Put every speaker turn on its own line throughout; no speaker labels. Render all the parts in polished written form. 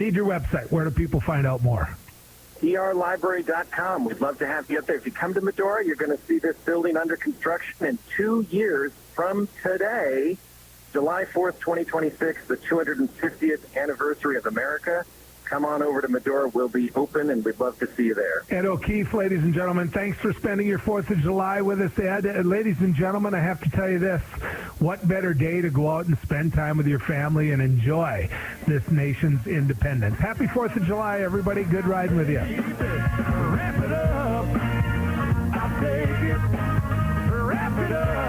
Need your website. Where do people find out more?
erlibrary.com. We'd love to have you up there. If you come to Madora, you're going to see this building under construction in 2 years from today, July 4th, 2026, the 250th anniversary of America. Come on over to Madora. We'll be open, and we'd love to see you there.
Ed O'Keefe, ladies and gentlemen, thanks for spending your 4th of July with us, Ed. Ladies and gentlemen, I have to tell you this. What better day to go out and spend time with your family and enjoy this nation's independence. Happy 4th of July, everybody. Good riding with you. Wrap it up. I'll take it. Wrap it up.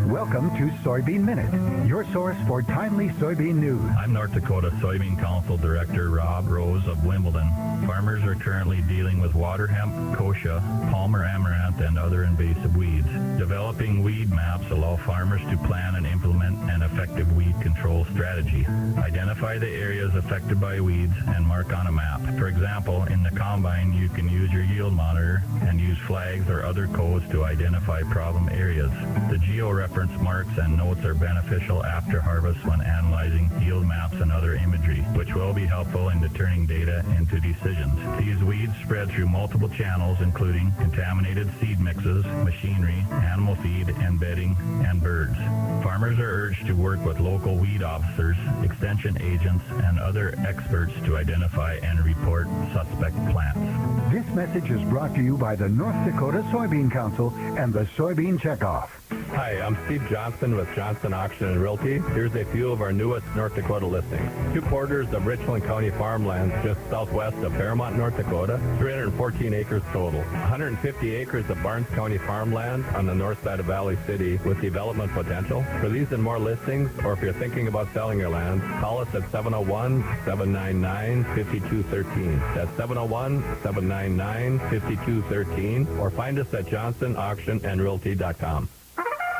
Welcome to Soybean Minute, your source for timely soybean news.
I'm North Dakota Soybean Council Director Rob Rose of Wimbledon. Farmers are currently dealing with water hemp, kochia, Palmer amaranth, and other invasive weeds. Developing weed maps allow farmers to plan and implement an effective weed control strategy. Identify the areas affected by weeds and mark on a map. For example, in the combine, you can use your yield monitor and use flags or other codes to identify problem areas. The geo-reference marks and notes are beneficial after harvest when analyzing yield maps and other imagery, which will be helpful in turning data into decisions. These weeds spread through multiple channels, including contaminated seed mixes, machinery, animal feed, and bedding, and birds. Farmers are urged to work with local weed officers, extension agents, and other experts to identify and report suspect plants.
This message is brought to you by the North Dakota Soybean Council and the Soybean Checkoff.
Hi, I'm Steve Johnson with Johnson Auction and Realty. Here's a few of our newest North Dakota listings. 2 quarters of Richland County farmlands just southwest of Fairmont, North Dakota. 314 acres total. 150 acres of Barnes County farmland on the north side of Valley City with development potential. For these and more listings, or if you're thinking about selling your land, call us at 701-799-5213. That's 701-799-5213, or find us at johnsonauctionandrealty.com.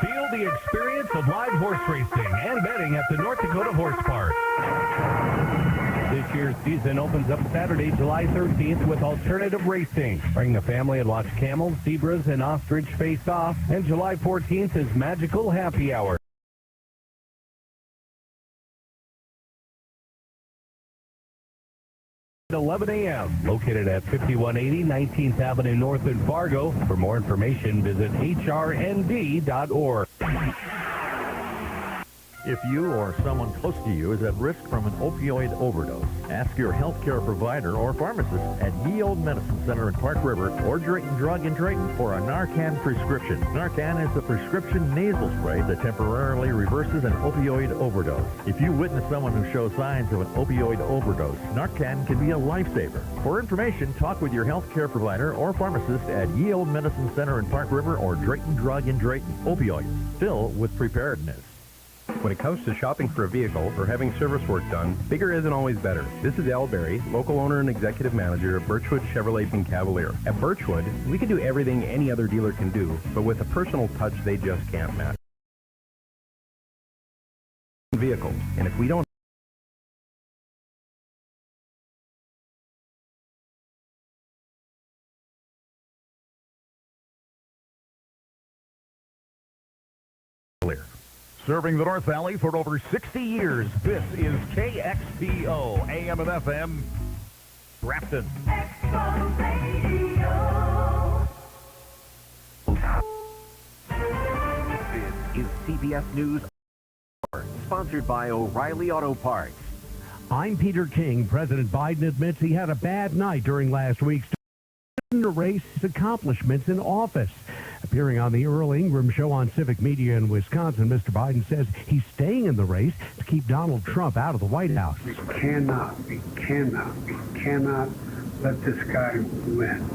Feel the experience of live horse racing and betting at the North Dakota Horse Park. This year's season opens up Saturday, July 13th with alternative racing. Bring the family and watch camels, zebras, and ostrich face off. And July 14th is Magical Happy Hour. 11 a.m. Located at 5180 19th Avenue North in Fargo. For more information, visit hrnd.org.
If you or someone close to you is at risk from an opioid overdose, ask your healthcare provider or pharmacist at Ye Olde Medicine Center in Park River or Drayton Drug in Drayton for a Narcan prescription. Narcan is a prescription nasal spray that temporarily reverses an opioid overdose. If you witness someone who shows signs of an opioid overdose, Narcan can be a lifesaver. For information, talk with your healthcare provider or pharmacist at Ye Olde Medicine Center in Park River or Drayton Drug in Drayton. Opioids, still with preparedness.
When it comes to shopping for a vehicle or having service work done, bigger isn't always better. This is Al Berry, local owner and executive manager of Birchwood Chevrolet and Cavalier. At Birchwood, we can do everything any other dealer can do, but with a personal touch they just can't match. Vehicles, and if we don't
Serving the North Valley for over 60 years, this is KXPO, AM and FM, Grafton. Expo Radio. This is CBS News, sponsored by O'Reilly Auto Parts. I'm Peter King. President Biden admits he had a bad night during last week's to erase his accomplishments in office. Appearing on the Earl Ingram Show on Civic Media in Wisconsin, Mr. Biden says he's staying in the race to keep Donald Trump out of the White House.
We cannot let this guy win.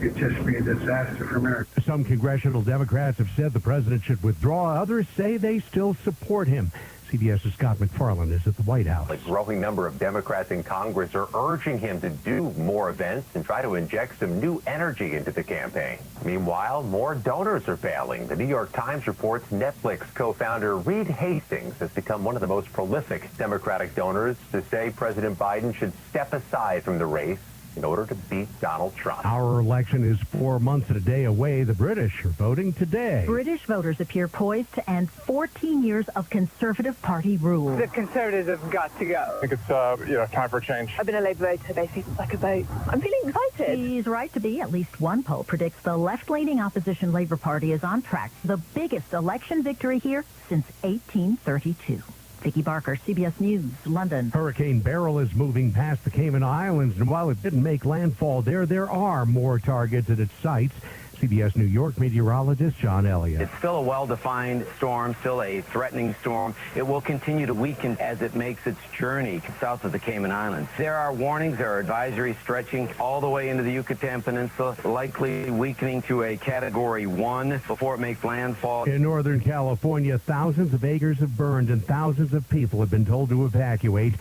It'd just be a disaster for America.
Some congressional Democrats have said the president should withdraw. Others say they still support him. CBS's Scott McFarland is at the White House.
A growing number of Democrats in Congress are urging him to do more events and try to inject some new energy into the campaign. Meanwhile, more donors are failing. The New York Times reports Netflix co-founder Reed Hastings has become one of the most prolific Democratic donors to say President Biden should step aside from the race in order to beat Donald Trump.
Our election is 4 months and a day away. The British are voting today.
British voters appear poised to end 14 years of Conservative Party rule.
The Conservatives have got to go.
I think it's time for a change.
I've been a Labour voter. They feel like a vote. I'm feeling excited.
He's right to be. At least one poll predicts the left-leaning opposition Labour Party is on track for the biggest election victory here since 1832. Vicki Barker, CBS News, London.
Hurricane Beryl is moving past the Cayman Islands, and while it didn't make landfall there are more targets at its sites. CBS New York meteorologist John Elliott.
It's still a well-defined storm, still a threatening storm. It will continue to weaken as it makes its journey south of the Cayman Islands. There are warnings, there are advisories stretching all the way into the Yucatan Peninsula, likely weakening to a Category 1 before it makes landfall.
In Northern California, thousands of acres have burned and thousands of people have been told to evacuate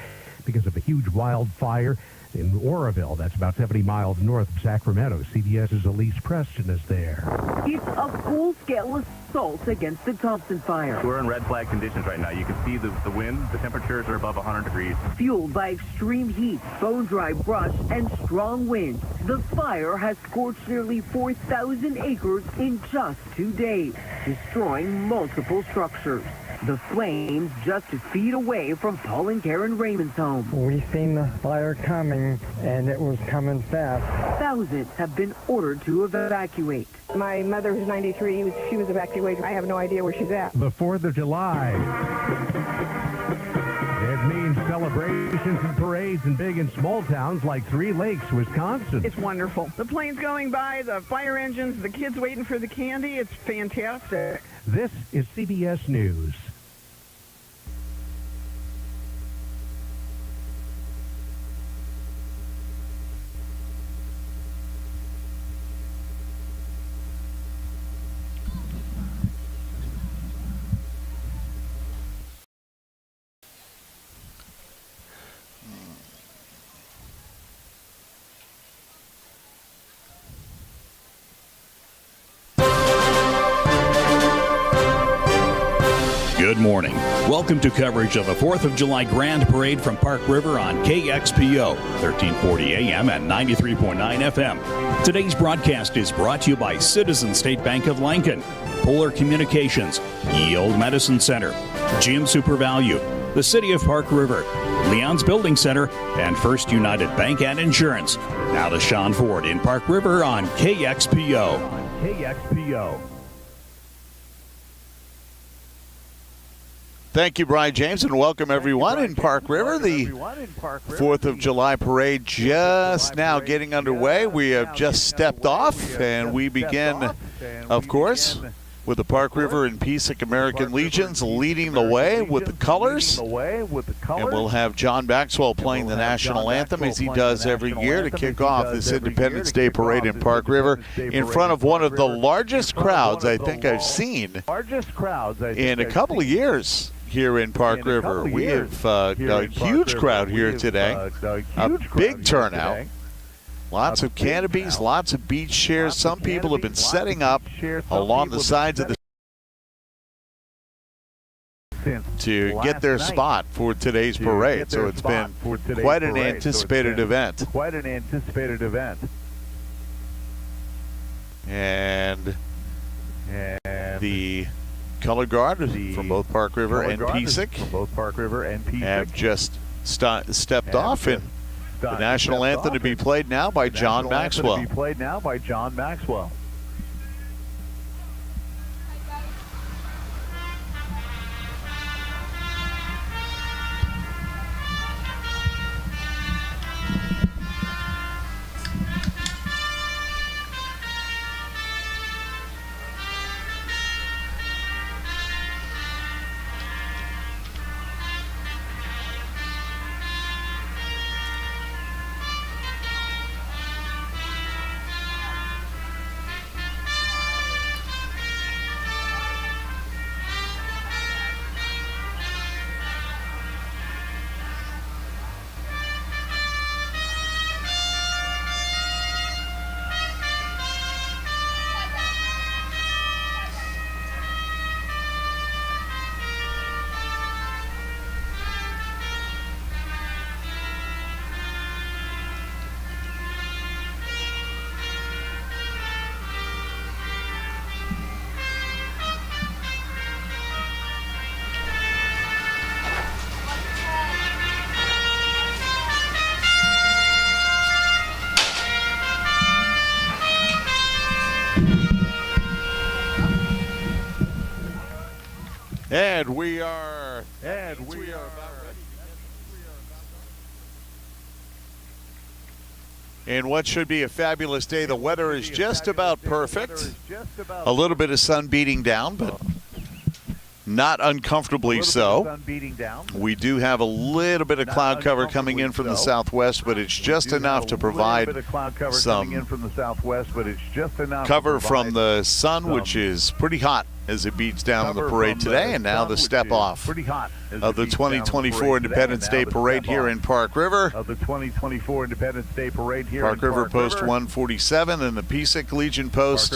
because of a huge wildfire in Oroville. That's about 70 miles north of Sacramento. CBS's Elise Preston is there.
It's a full-scale assault against the Thompson fire.
We're in red flag conditions right now. You can see the wind. The temperatures are above 100 degrees.
Fueled by extreme heat, bone-dry brush, and strong winds, the fire has scorched nearly 4,000 acres in just 2 days, destroying multiple structures. The flames just feet away from Paul and Karen Raymond's home.
We seen the fire coming, and it was coming fast.
Thousands have been ordered to evacuate.
My mother, who's 93, she was evacuated. I have no idea where she's at.
The 4th of July. It means celebrations and parades in big and small towns like Three Lakes, Wisconsin.
It's wonderful. The planes going by, the fire engines, the kids waiting for the candy. It's fantastic.
This is CBS News.
Good morning. Welcome to coverage of the 4th of July Grand Parade from Park River on KXPO, 1340 AM and 93.9 FM. Today's broadcast is brought to you by Citizen State Bank of Lincoln, Polar Communications, Ye Olde Medicine Center, Jim Super Value, the City of Park River, Leon's Building Center, and First United Bank and Insurance. Now to Sean Ford in Park River on KXPO.
Thank you, Brian James, and welcome everyone in Park River. The 4th of July parade just now getting underway. We have just stepped off, and we begin, of course, with the Park River and Pisac American Legions leading the way with the colors. And we'll have John Maxwell playing the national anthem as he does every year to kick off this Independence Day parade in Park River in front of one of the largest crowds I think I've seen in a couple of years. Here in Park River. We have a huge crowd here today, a big turnout, lots of canopies, lots of beach chairs. Some people have been setting up along the sides of the to get their spot for today's parade. So it's been quite an anticipated event. And the color guard from both Park River and Pisac have just stepped off, and the national anthem to be played now by John Maxwell. And we are about ready. And what should be a fabulous day. The weather is just about perfect. A little bit of sun beating down, but not uncomfortably so. We do have a little bit of cloud cover coming in from the southwest, but it's just enough to provide some cover from the sun, which is pretty hot as it beats down on the parade today. And now the step off of the 2024 Independence Day Parade here in Park River. Park River Post 147 and the PSIC Legion Post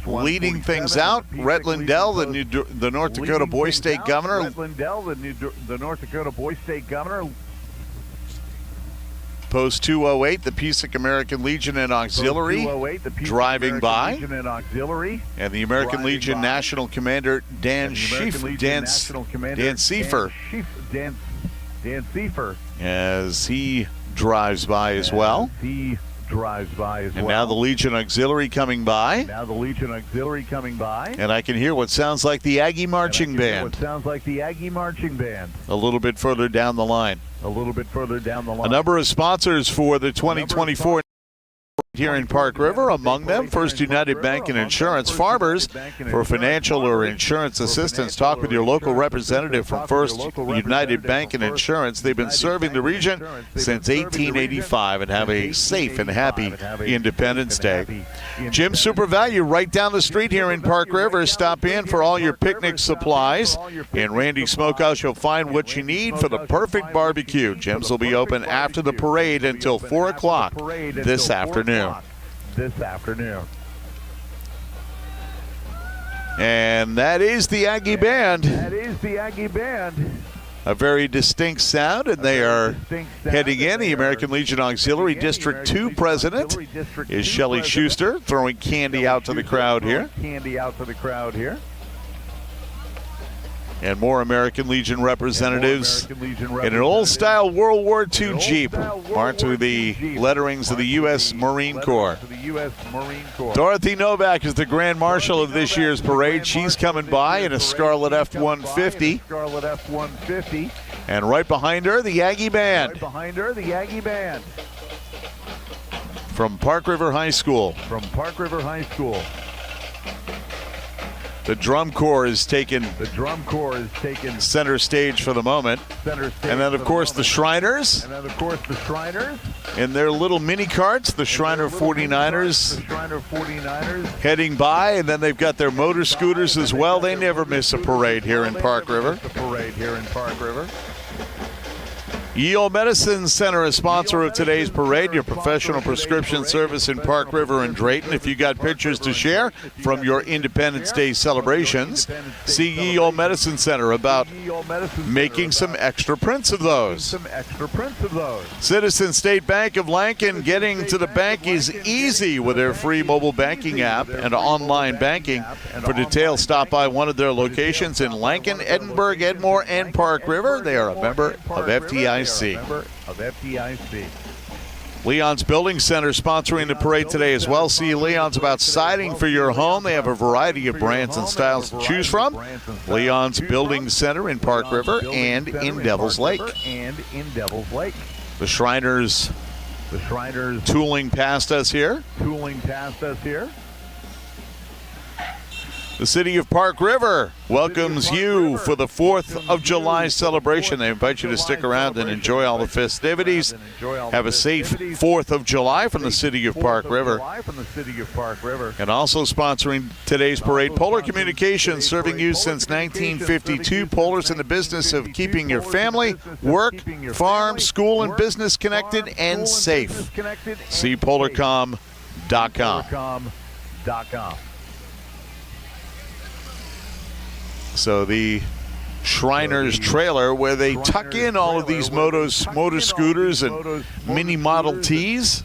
leading things out. Rhett Lindell, the North Dakota Boy State Governor. Post 208, the PSIC American Legion and Auxiliary driving by. And the American Legion National Commander Dan Seifer as he drives by as well. And now the Legion Auxiliary coming by. And I can hear what sounds like the Aggie Marching Band. A little bit further down the line. A number of sponsors for the 2024 here in Park River, among them First United Bank and Insurance. Farmers, for financial or insurance assistance, talk with your local representative from First United Bank and Insurance. They've been serving the region since 1885 and have a safe and happy Independence Day. Jim Super Value right down the street here in Park River. Stop in for all your picnic supplies. In Randy's Smokehouse, you'll find what you need for the perfect barbecue. Jim's will be open after the parade until 4 o'clock this afternoon. And that is the Aggie Band. A very distinct sound, and they are heading in. The American Legion Auxiliary District 2 President is Shelley Schuster, throwing candy out to the crowd here. And more American Legion representatives in an old-style World War II Jeep marked with the letterings of the U.S. Marine Corps. Dorothy Novak is the Grand Marshal of this year's parade. She's coming by in a Scarlet F-150. And right behind her, the Aggie Band. From Park River High School. The drum corps is taken center stage for the moment. And then, of course, the Shriners. In their little mini carts, the Shriner 49ers heading by. And then they've got their motor scooters as well. They never miss a parade here in Park River. Ye Olde Medicine Center, a sponsor of today's parade, your professional prescription service in Park River and Drayton. If you got pictures to share from your Independence Day celebrations, see Ye Olde Medicine Center about making some extra prints of those. Citizen State Bank of Lankin, getting to the bank is easy with their free mobile banking app and online banking. For details, stop by one of their locations in Lankin, Edinburgh, Edmore, and Park River. They are a member of FDIC. Leon's Building Center sponsoring the parade today as well. See Leon's about siding for your home. They have a variety of brands and styles to choose from. Leon's Building Center in Park River and in Devil's Lake. The Shriners tooling past us here. The city of Park River welcomes you for the 4th of July celebration. They invite you to stick around and enjoy all the festivities. Have a safe 4th of July from the city of Park River. And also sponsoring today's parade, Polar Communications, serving you since 1952. Polar's in the business of keeping your family, work, farm, school, and business connected and safe. See polarcom.com. So the Shriners trailer, where they tuck in all of these motor scooters and mini Model Ts.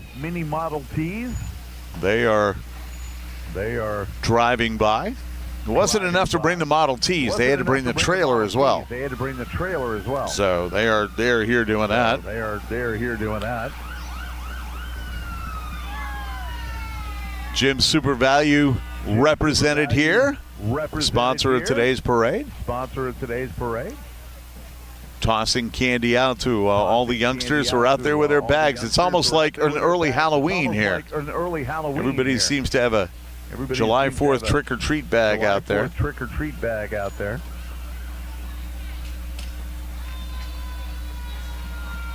They are driving by. It wasn't enough to bring the Model Ts. They had to bring the trailer as well. So they are here doing that. Jim Super Value represented here. sponsor of today's parade. Tossing candy out to all the youngsters who are out there with their bags. It's almost like an early Halloween here. Everybody seems to have a July 4th trick-or-treat bag out there.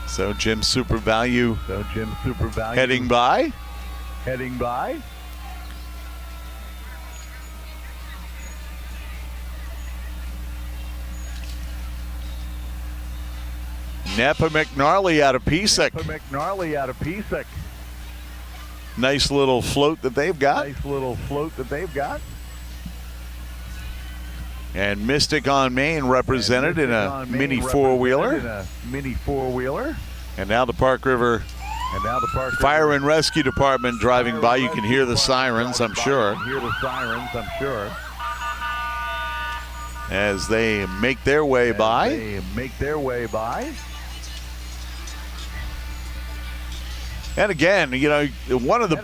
So Jim Super Value heading by. Napa McNarly out of Pesek. Nice little float that they've got. And Mystic on Main represented in a mini four-wheeler. And now the Park River Fire and Rescue Department driving by. You can hear the sirens, I'm sure. As they make their way by. And again, you know, one of the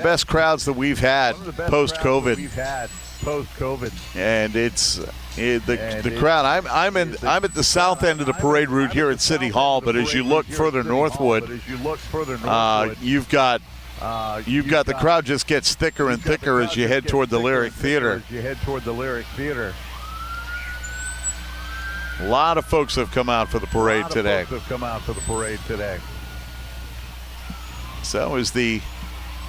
best crowds that we've had post-COVID. And it's the crowd. I'm at the south end of the parade route here at City Hall, but as you look further northwood, you've got the crowd just gets thicker and thicker as you head toward the Lyric Theater. A lot of folks have come out for the parade today. So as the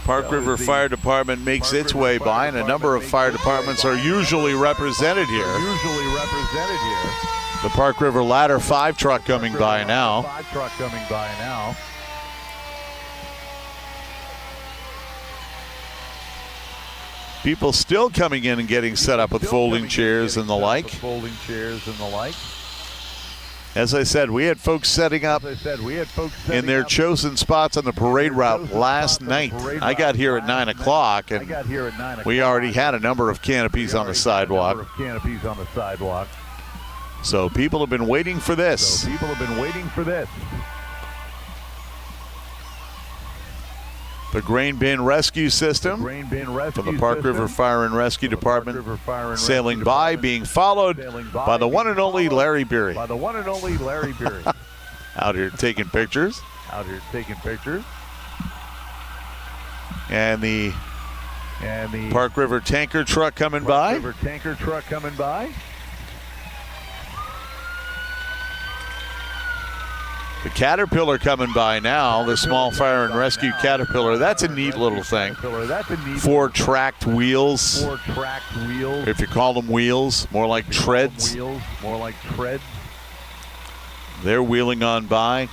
Park River Fire Department makes its way by, and a number of fire departments are usually represented here. The Park River Ladder 5 truck coming by now. People still coming in and getting set up with folding chairs and the like. As I said, we had folks setting up in their chosen spots on the parade route last night. I got here at 9 o'clock, and we already had a number of canopies on the sidewalk. So people have been waiting for this. The grain bin rescue system from the Park River Fire and Rescue Department sailing by, being followed by the one and only Larry Beery. Out here taking pictures. And the Park River tanker truck coming by. The Caterpillar coming by now, the small fire and rescue Caterpillar. That's a neat little thing. 4 tracked wheels. If you call them wheels, more like treads. They're wheeling on by.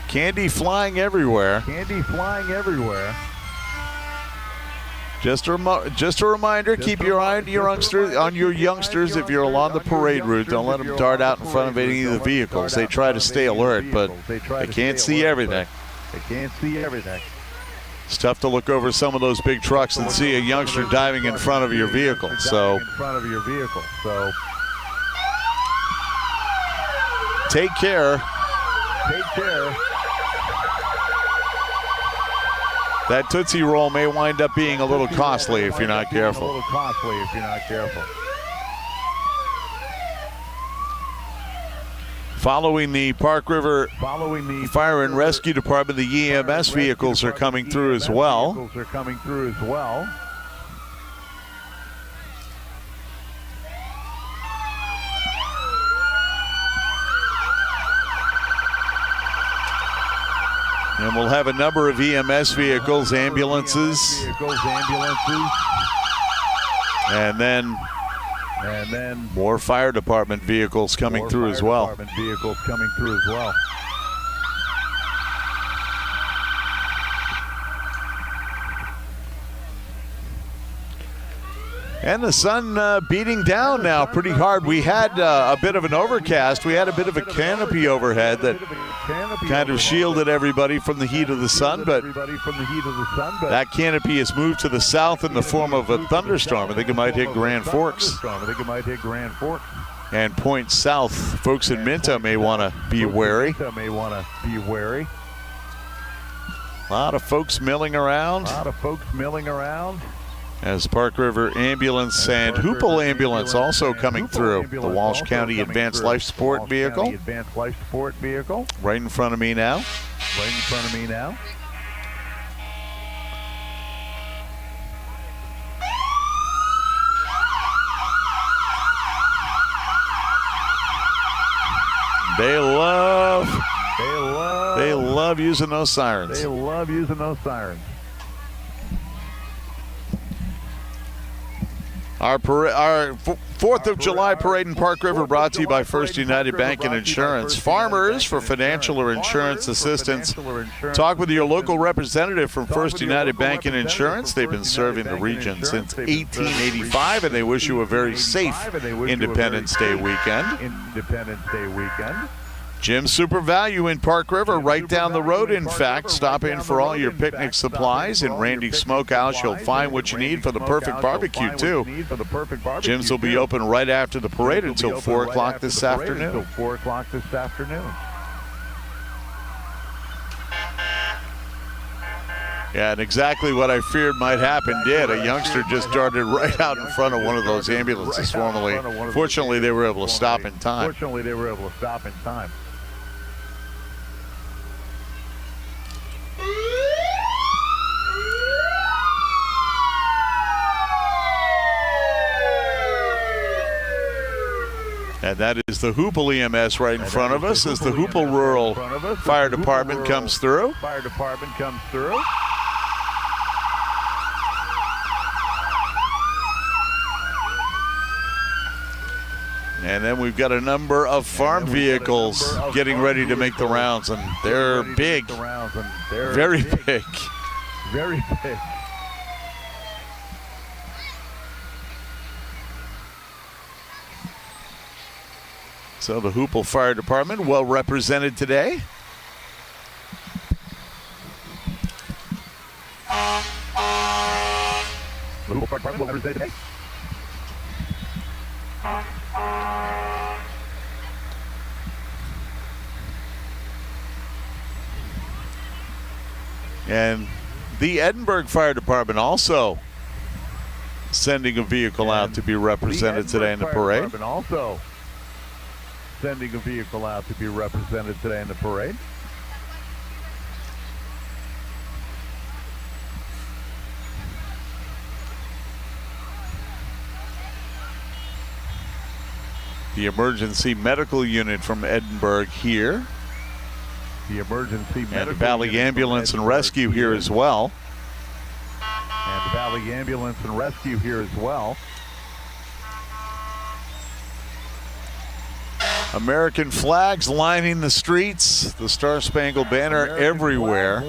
Candy flying everywhere. Just a reminder, keep your eye on your youngsters if you're along the parade route. Don't let them dart out in front of any of the vehicles. They try to stay alert, but they can't see everything. It's tough to look over some of those big trucks and see a youngster diving in front of your vehicle. So take care. That Tootsie Roll may wind up being a little costly if you're not careful. Following the Park River Fire and Rescue Department, the EMS vehicles are coming through as well. And we'll have a number of EMS vehicles, ambulances. And then more fire department vehicles coming through as well. And the sun beating down now pretty hard. We had a bit of an overcast. We had a bit of a canopy overhead that kind of shielded everybody from the heat of the sun, but that canopy has moved to the south in the form of a thunderstorm. I think it might hit Grand Forks. And point south. Folks in Minto may want to be wary. A lot of folks milling around. As Park River Ambulance and Hoople Ambulance also coming through. The Walsh County Advanced Life Support Vehicle. Right in front of me now. They love using those sirens. Our 4th of July parade in Park River brought to you by First United Bank and Insurance. Farmers, for financial or insurance assistance, talk with your local representative from First United Bank and Insurance. They've been serving the region since 1885, and they wish you a very safe Independence Day weekend. Jim's Super Value in Park River, right down the road, in fact. Stop in for all your picnic supplies. In Randy's Smokehouse, you'll find what you need for the perfect barbecue, too. Jim's will be open right after the parade until 4 o'clock this afternoon. Yeah, and exactly what I feared might happen did. A youngster just darted right out in front of one of those ambulances formerly. Fortunately, they were able to stop in time. And that is the Hoople EMS right in front of us as the Hoople Rural Fire Department comes through. And then we've got a number of farm vehicles getting ready to make the rounds, and they're big, very big. So the Hoople Fire Department well represented today. And the Edinburgh Fire Department also sending a vehicle out to be represented today in the parade. The emergency medical unit from
Edinburgh here.
And Valley Ambulance and Rescue here as well. American flags lining the streets, the Star Spangled Banner everywhere,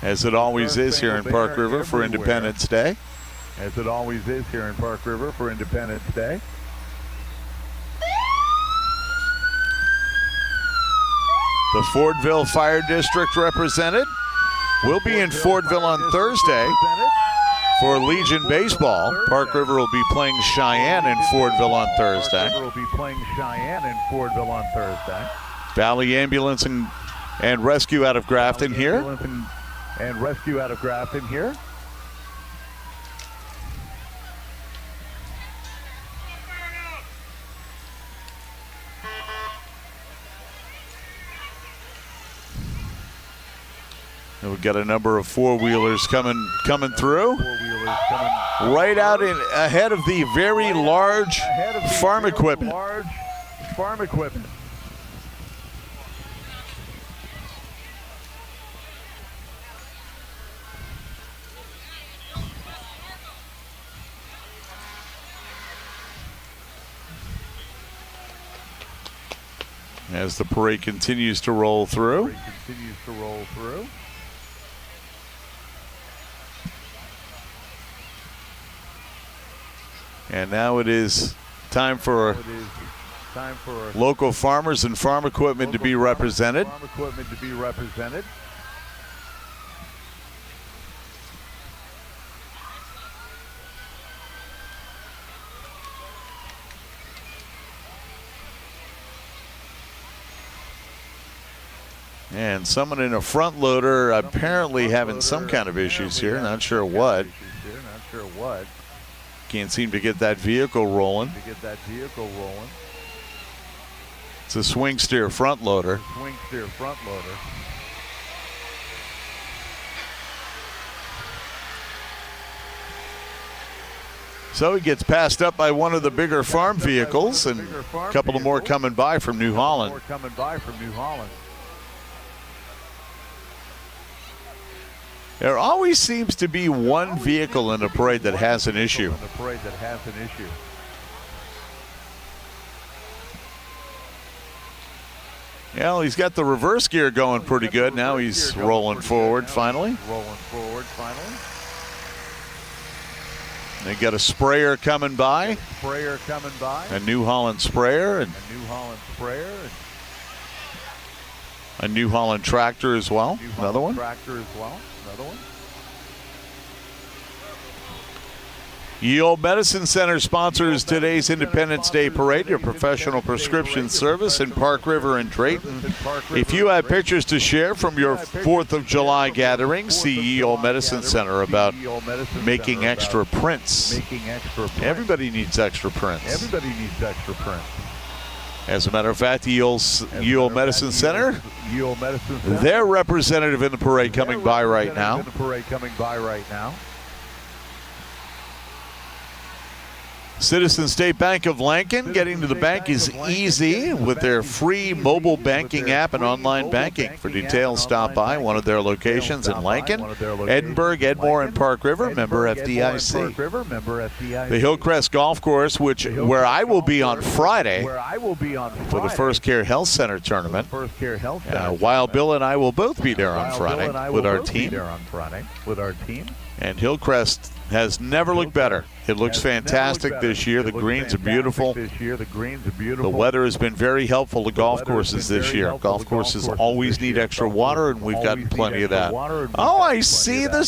as it always is here in Park River for Independence Day. The Fordville Fire District represented will be in Fordville on Thursday for Legion Baseball. Park River will be playing Cheyenne in Fordville on Thursday. Valley Ambulance and Rescue out of Grafton here. And we've got a number of four-wheelers coming through. Right out ahead of the very large farm equipment. As the parade continues to roll through. And now it is time for local farmers and farm equipment to be represented. And someone in a front loader apparently having some kind of issues here. Not sure what. Can't seem to get that vehicle rolling. It's a swing steer front loader. So he gets passed up by one of the bigger farm vehicles, and a couple of more coming by from New Holland. There always seems to be one vehicle in the parade that has an issue. Well, he's got the reverse gear going pretty good. Now he's rolling forward finally. They got a sprayer coming by. A New Holland sprayer. And a New Holland tractor as well. Another one. Ye Olde Medicine Center sponsors today's Independence Day Parade, your professional prescription service in Park River and Drayton. If you have pictures to share from your 4th of July gathering, see Ye Olde Medicine Center about making extra prints. Everybody needs extra prints. As a matter of fact, the Ye Olde Medicine Center, their representative in the parade coming by right now. Citizen State Bank of Lankin. Getting to the bank is easy with their free mobile banking app and online banking. For details, stop by one of their locations in Lankin, Edinburgh, Edmore, and Park River. Member FDIC. The Hillcrest Golf Course, where I will be on Friday for the First Care Health Center tournament. Wild Bill and I will both be there on Friday with our team. And Hillcrest has never looked better. It looks fantastic this year. The greens are beautiful. The weather has been very helpful to golf courses this year. Golf courses always need extra water, and we've gotten plenty of that. Oh, I see the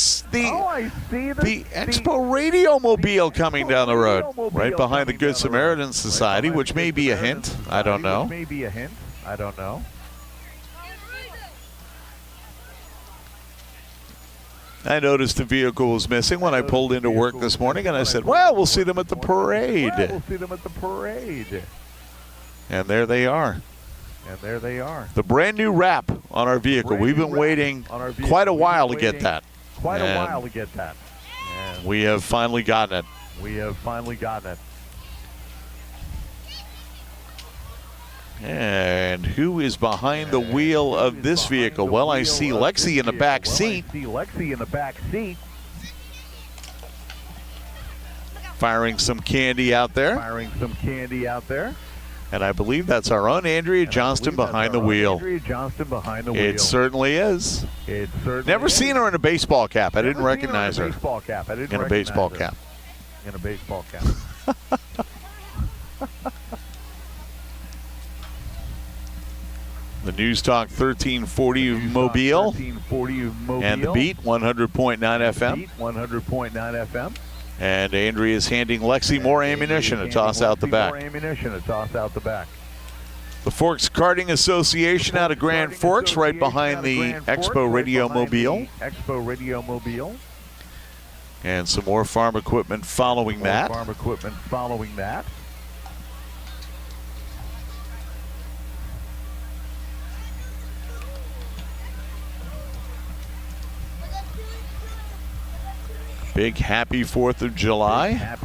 Expo Radio Mobile coming down the road, right behind the Good Samaritan Society, which may be a hint. I don't know. I noticed the vehicle was missing when I pulled into work this morning, and I said, well, we'll see them at the parade. And there they are. The brand new wrap on our vehicle. We've been waiting quite a while to get that. And we have finally gotten it. And who is behind the wheel of this vehicle? Well, I see Lexi in the back seat. Firing some candy out there. And I believe that's our own Andrea Johnston behind the wheel. It certainly is. Never seen her in a baseball cap. I didn't recognize her in a baseball cap. The News Talk 1340 Mobile and the Beat 100.9 FM. And Andrea is handing Lexi more ammunition to toss out the back. The Forks Karting Association out of Grand Forks, right behind the Expo Radio Mobile. And some more farm equipment following that. Big happy 4th of July.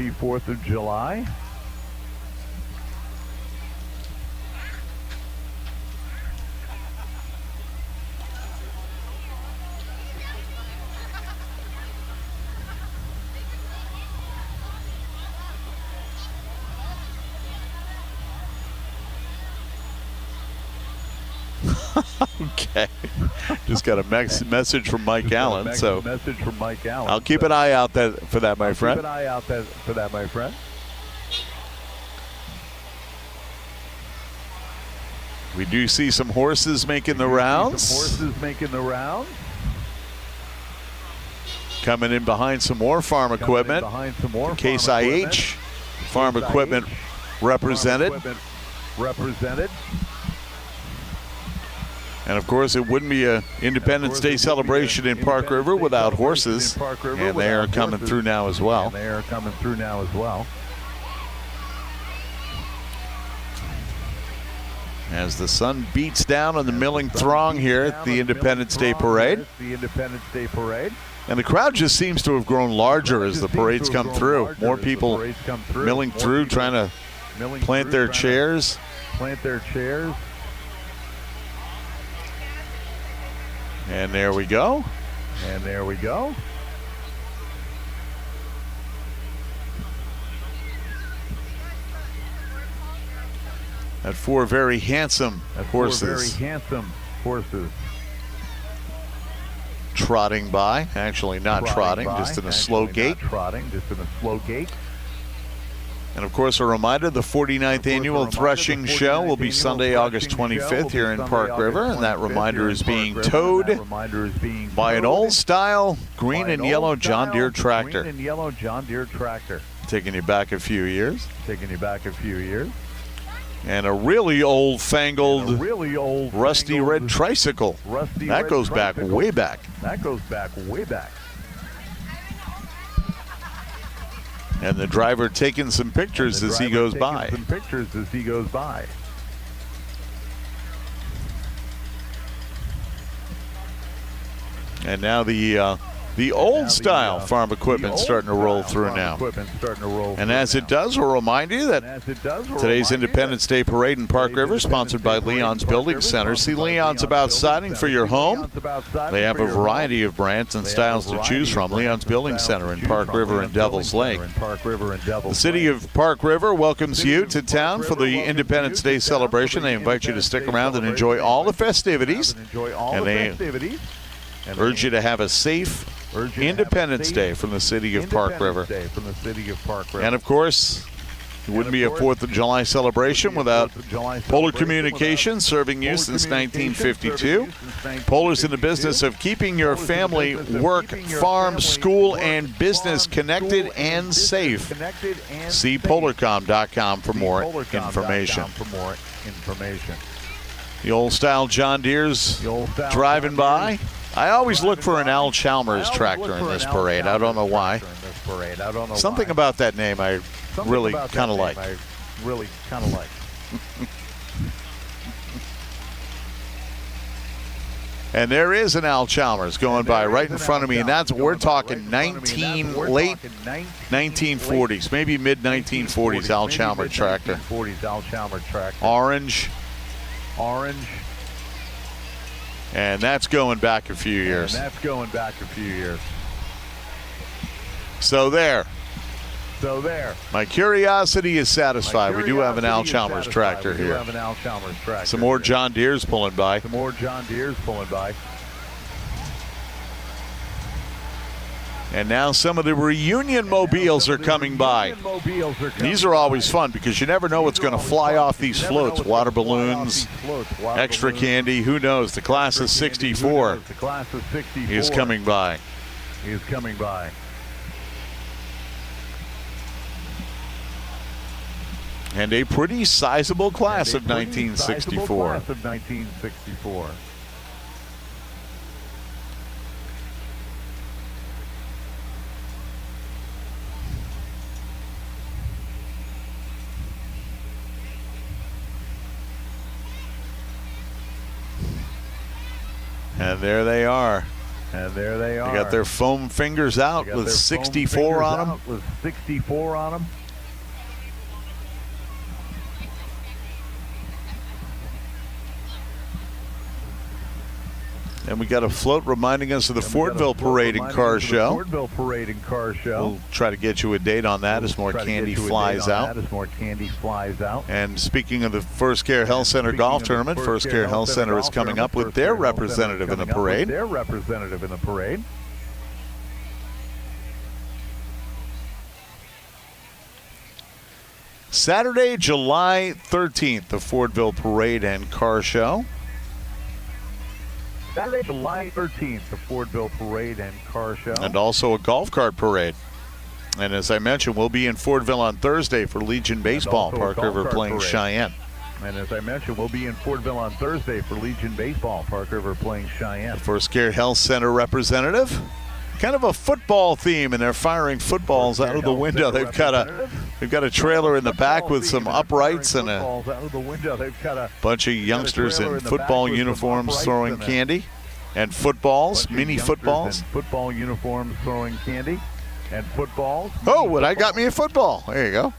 Okay. Just got a message from Mike Allen, so I'll keep an eye out for that, my friend. We do see some horses making the rounds. Coming in behind some more farm equipment. Case IH, farm equipment represented. And of course, it wouldn't be an Independence Day celebration in Park River without horses. And they are coming through now as well. As the sun beats down on the milling throng here at the Independence Day Parade. And the crowd just seems to have grown larger as the parades come through. More people milling through, trying to plant their chairs. And there we go. At four very handsome horses. Trotting by. Actually not trotting, just in a slow gait. And of course, a reminder, the 49th Annual Threshing Show will be Sunday, August 25th here in Park River. And that reminder is being towed by an old-style green and yellow John Deere tractor. Taking you back a few years. And a really old-fangled, rusty red tricycle. That goes back way back. And the driver taking some pictures as he goes by. And now the old-style farm equipment starting to roll through now. And as it does, we'll remind you that today's Independence Day Parade in Park River is sponsored by Leon's Building Center. See Leon's about siding for your home. They have a variety of brands and styles to choose from. Leon's Building Center in Park River and Devils Lake. The city of Park River welcomes you to town for the Independence Day celebration. They invite you to stick around and enjoy all the festivities. And they urge you to have a safe Independence Day from the city of Park River. And of course, it wouldn't be a 4th of July celebration without Polar Communications, serving you since 1952. Polar's in the business of keeping your family, work, farm, school, and business connected and safe. See polarcom.com for more information. The old-style John Deere's driving by. I always look for an Al Chalmers tractor in this parade. I don't know why. Something about that name I really kind of like. And there is an Al Chalmers going by right in front of me, and that's what we're talking late 1940s, maybe mid 1940s Al Chalmers tractor. Orange. And that's going back a few years. So there. My curiosity is satisfied. We do have an Al Chalmers tractor here. Some more John Deere's pulling by. And now some of the reunion mobiles are coming by. These are always fun because you never know what's going to fly off these floats. Water balloons, extra candy, who knows? The class of 64 is coming by. And a pretty sizable class of 1964. And there they are. They got their foam fingers out with 64 on them. And we got a float reminding us of the Fordville Parade and Car Show. We'll try to get you a date on that as more candy flies out. And speaking of the First Care Health Center Golf Tournament, First Care Health Center is coming up with their representative in the parade. Saturday, July 13th, the Fordville Parade and Car Show.
Saturday, July 13th, the Fordville Parade and Car Show.
And also a golf cart parade. And as I mentioned, we'll be in Fordville on Thursday for Legion Baseball. Park River playing
parade.
Cheyenne.
And as I mentioned, we'll be in Fordville on Thursday for Legion Baseball. Park River playing Cheyenne.
The First Care Health Center representative. Kind of a football theme, and they're firing footballs out of the window. They've got a trailer in the back with some uprights and a bunch of youngsters in football uniforms throwing candy and footballs, mini footballs.
Football uniforms throwing candy and footballs.
Oh, and I got me a football. There you go.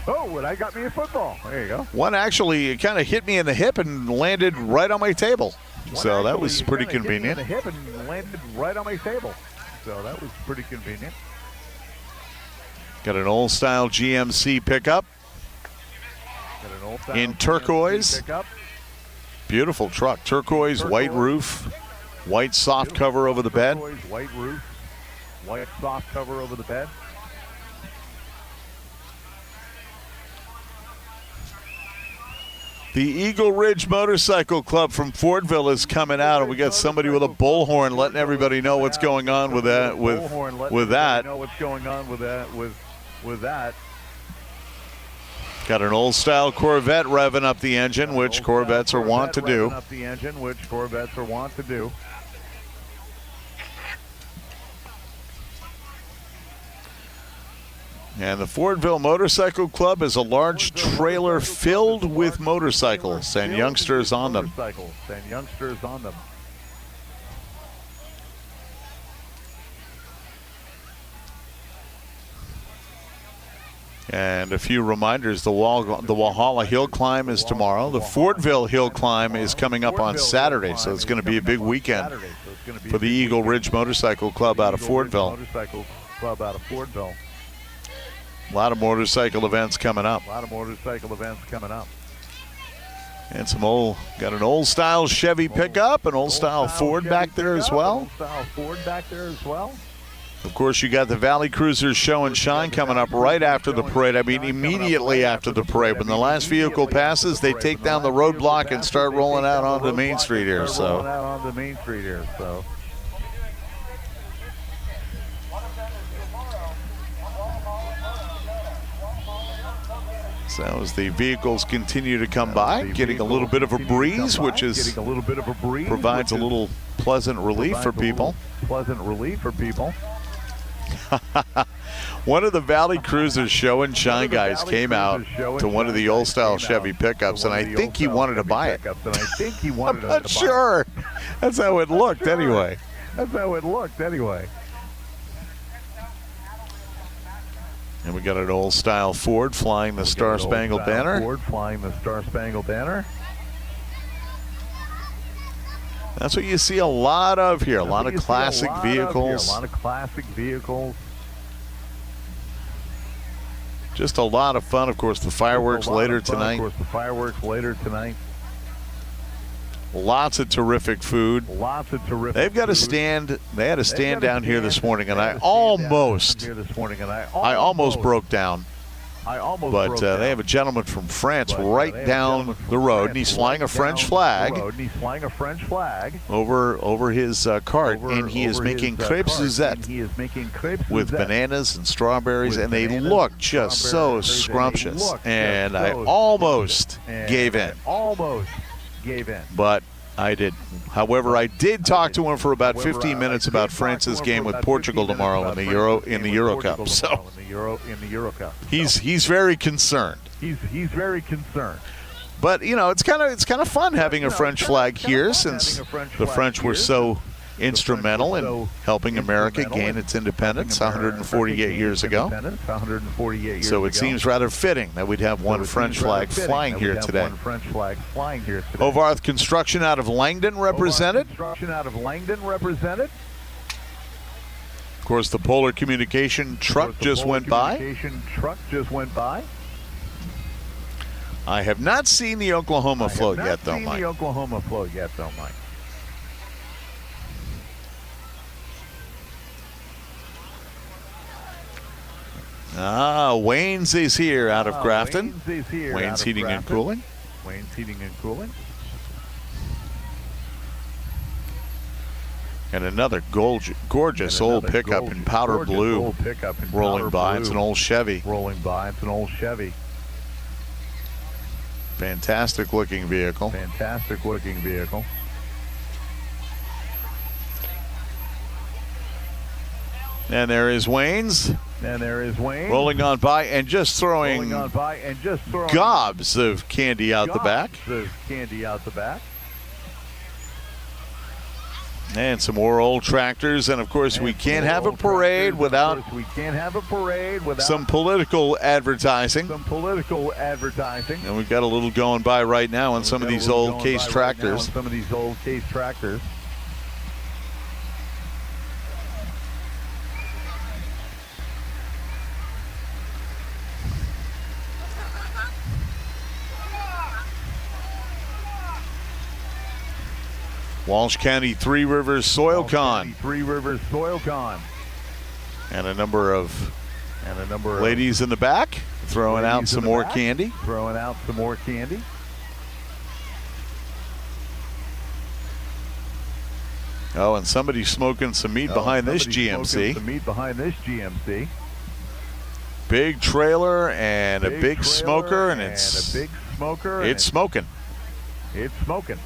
Oh, and I got me a football. There you go.
One actually kind of hit me in the hip and landed right on my table. So that was pretty convenient.
Hit me in the hip and landed right on my table. So that was pretty convenient.
Got an old-style GMC pickup in turquoise. Beautiful truck. Turquoise, white roof, white soft cover over the bed.
White roof, white soft cover over the bed.
The Eagle Ridge Motorcycle Club from Fordville is coming out, and we got somebody with a bullhorn letting everybody know what's going on with that. With that.
Know what's going on with that. With that.
Got an old-style Corvette revving up the engine, which Corvettes are wont to do. And the Fordville Motorcycle Club is a large trailer filled with motorcycles and youngsters on them. And a few reminders, the Walhalla Hill Climb is tomorrow. The Fordville Hill Climb is coming up on Saturday, so it's going to be a big weekend for the Eagle Ridge Motorcycle Club out of Fordville. A lot of motorcycle events coming up. And got an old style Chevy pickup, an old style Ford back there as well. Of course, you got the Valley Cruisers Show and Shine coming up right after the parade. I mean, immediately after the parade. When the last vehicle passes, they take down the roadblock and start rolling out onto Main Street here. So as the vehicles continue to come by, getting a little bit of a breeze, which provides a little pleasant relief for people. One of the Valley Cruisers Show and Shine guys came out to one of the old-style Chevy pickups, and I think he wanted to buy it. I'm not sure. That's how it looked anyway. And we got an old-style Ford flying the Star-Spangled Banner. That's what you see a lot of here. A lot of classic vehicles. Just a lot of fun. Of course, the fireworks later tonight. Lots of terrific food. They've got a stand. They had a stand down here this morning, and I almost broke down. But they have a gentleman from France right down the road, and he's flying a French flag over his cart, and he is making crêpes Suzette with bananas and strawberries, and they look just so scrumptious. And I almost gave in. But I did. However, I did talk to him for about 15 minutes about France's game with Portugal tomorrow in the Euro Cup. So he's very concerned. But you know, it's kind of fun having a French flag here, since the French were so instrumental in helping America gain its independence 148 years ago. So it seems rather fitting that we'd have one French flag flying here today. Hovarth Construction out of Langdon represented. Of course, the Polar Communication truck just went by. I have not seen the Oklahoma float yet, though, Mike. Wayne's is here out of Grafton. Wayne's Heating and Cooling.
Wayne's Heating and Cooling.
And another gorgeous old pickup in powder blue rolling by. It's an old Chevy.
Rolling by. It's an old Chevy.
Fantastic looking vehicle.
Fantastic looking vehicle.
And there is Wayne's.
And there is Wayne.
Rolling on by and just throwing gobs of candy out the back. And some more old tractors, and of course we can't have a parade without some political advertising. And we've got a little going by right now on some of these old case tractors. Walsh County Three Rivers Soil Con. And a number of ladies in the back throwing out some more candy. Oh, and somebody's smoking some meat behind this GMC. Big trailer and a big smoker, and it's smoking.
It's smoking.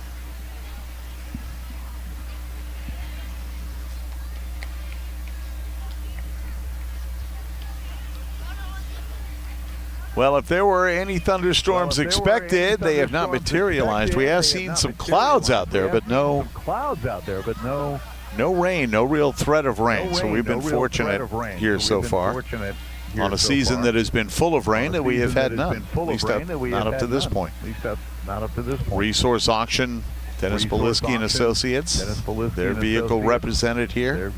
Well, if there were any thunderstorms expected, they have not materialized. We have seen some clouds out there, but no rain, no real threat of rain. So we've been fortunate here so far on a season that has been full of rain that we have had none, at least not up to this point. Resource Auction, Dennis Poliski and Associates, their vehicle represented here.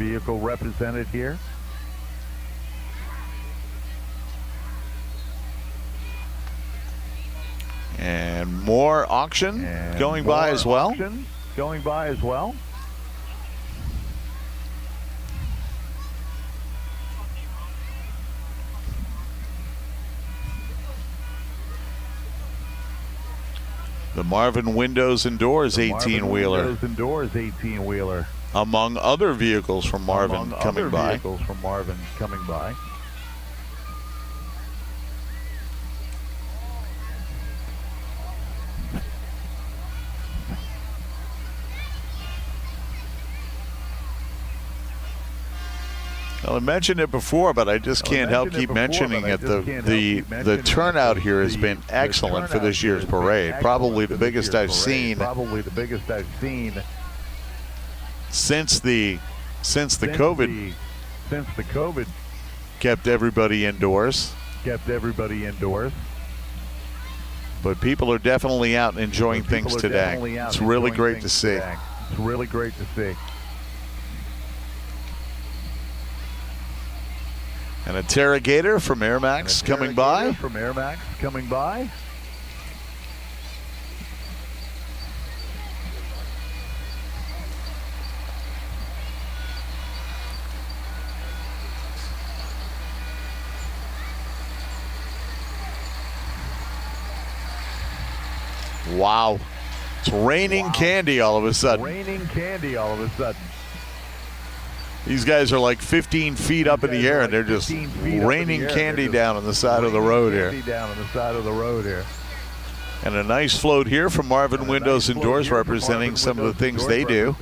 And more auction going by as well. The Marvin Windows and Doors 18-wheeler. Among other vehicles from Marvin coming by. Well, I mentioned it before, but I just can't help keep mentioning it. The turnout here has been excellent for this year's parade. Probably the biggest I've seen since the COVID kept everybody indoors. But people are definitely out and enjoying things today. It's really great to see. An Interrogator from Air Max coming by. Wow. It's raining candy all of a sudden. These guys are like 15 feet up in the air, and they're just raining candy down on the side of the road here. And a nice float here from Marvin Windows and Doors representing some of the things they do.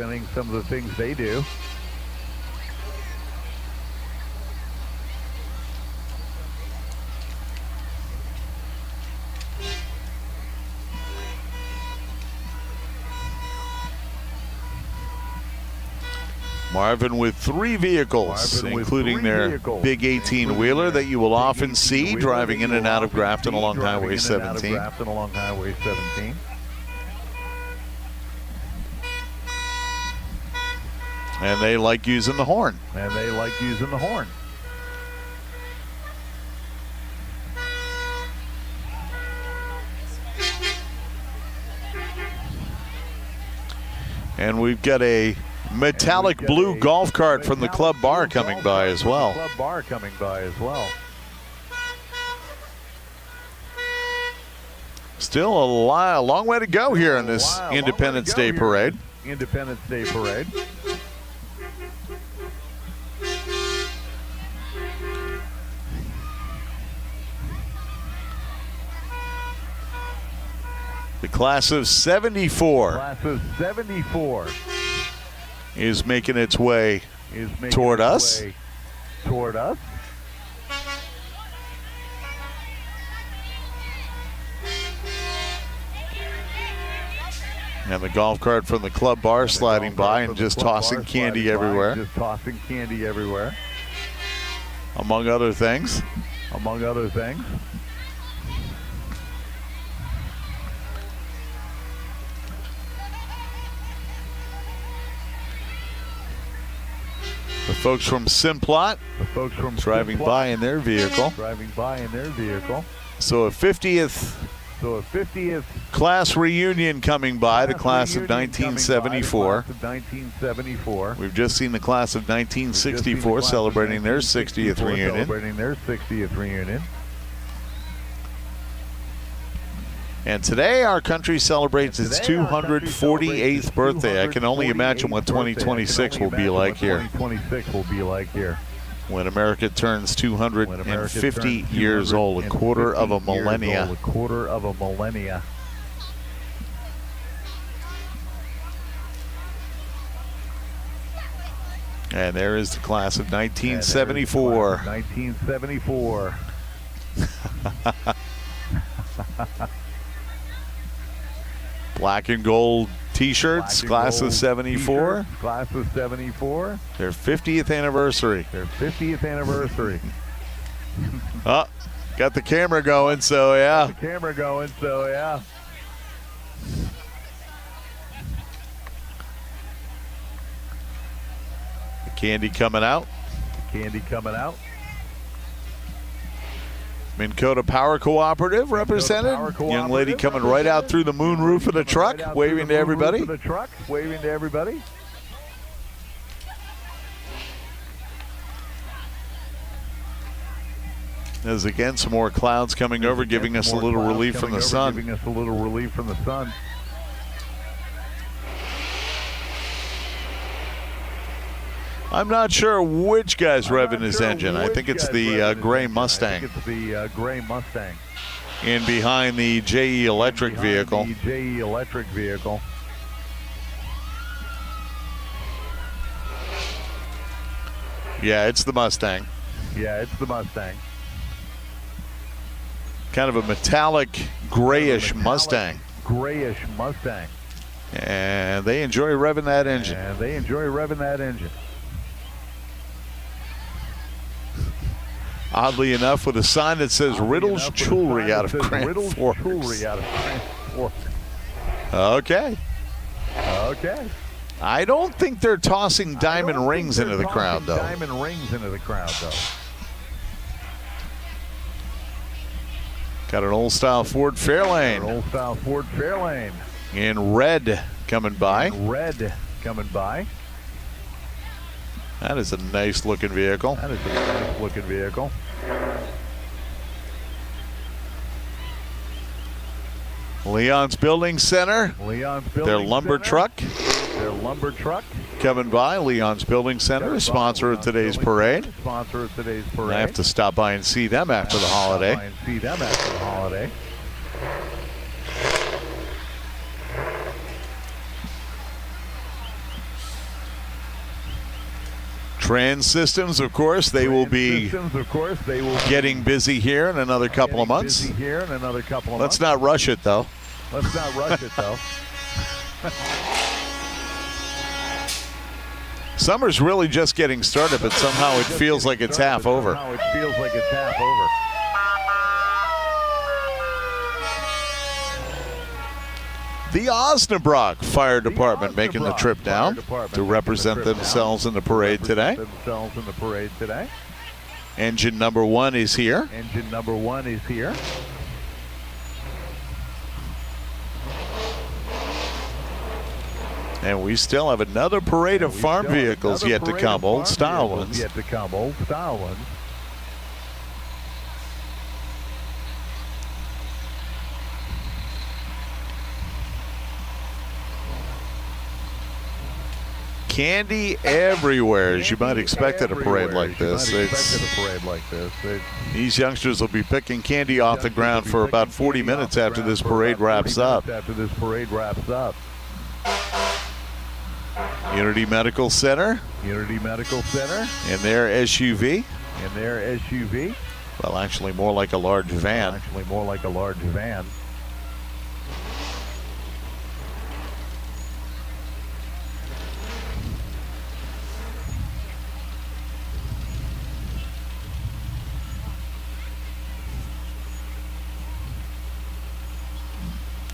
Marvin with 3 vehicles, including their big 18-wheeler that you will often see driving in and out of Grafton along Highway 17. And they like using the horn. And we've got a metallic blue golf cart from the club bar coming by as well. Still a long way to go here in this Independence Day parade.
Independence Day parade.
The class of 74.
Class of 74
is making its way toward us.
Toward us.
And the golf cart from the club bar sliding by and just tossing candy everywhere.
Just tossing candy everywhere.
Among other things.
Among other things.
The folks from Simplot driving by in their vehicle. So a 50th class reunion coming by, the class of 1974. We've just seen the class of 1964 celebrating their 60th reunion. And today our country celebrates its 248th birthday. I can only imagine what 2026 will be like here. When America turns 250 years old, a quarter of a millennia. And there is the class of 1974. Black and gold T-shirts, class of 74.
Class of 74.
Their 50th anniversary. Oh, got the camera going, so yeah. The candy coming out. Minn Kota Power Cooperative represented. Young lady coming right out through the moonroof of the truck, waving to everybody. There's again some more clouds coming over, giving us a little relief from the sun. I'm not sure which guy's revving his engine. I think it's the gray Mustang. In behind the JE electric vehicle. Yeah, it's the Mustang. Kind of a metallic grayish Mustang. And they enjoy revving that engine. Oddly enough, with a sign that says Riddle's Jewelry out of Grand Forks. Okay. I don't think they're tossing diamond rings into the crowd, though. Got an old-style Ford Fairlane. In red coming by. That is a nice-looking vehicle. Leon's Building Center. Their lumber truck. Coming by. Leon's Building Center, sponsor of today's parade. I have to stop by and see them after the holiday. Trans Systems, of course, they will be getting busy here in another couple of months. Let's not rush it, though. Summer's really just getting started, but somehow it feels like it's half over. The Osnabrück Fire Department making the trip down to represent themselves in the parade today. Engine number 1 is here. And we still have another parade of farm vehicles yet to come, old style ones. Candy everywhere, as you might expect at a parade like this. These youngsters will be picking candy off the ground for about 40 minutes after this parade wraps up. Unity Medical Center. In their SUV. Well, actually more like a large van.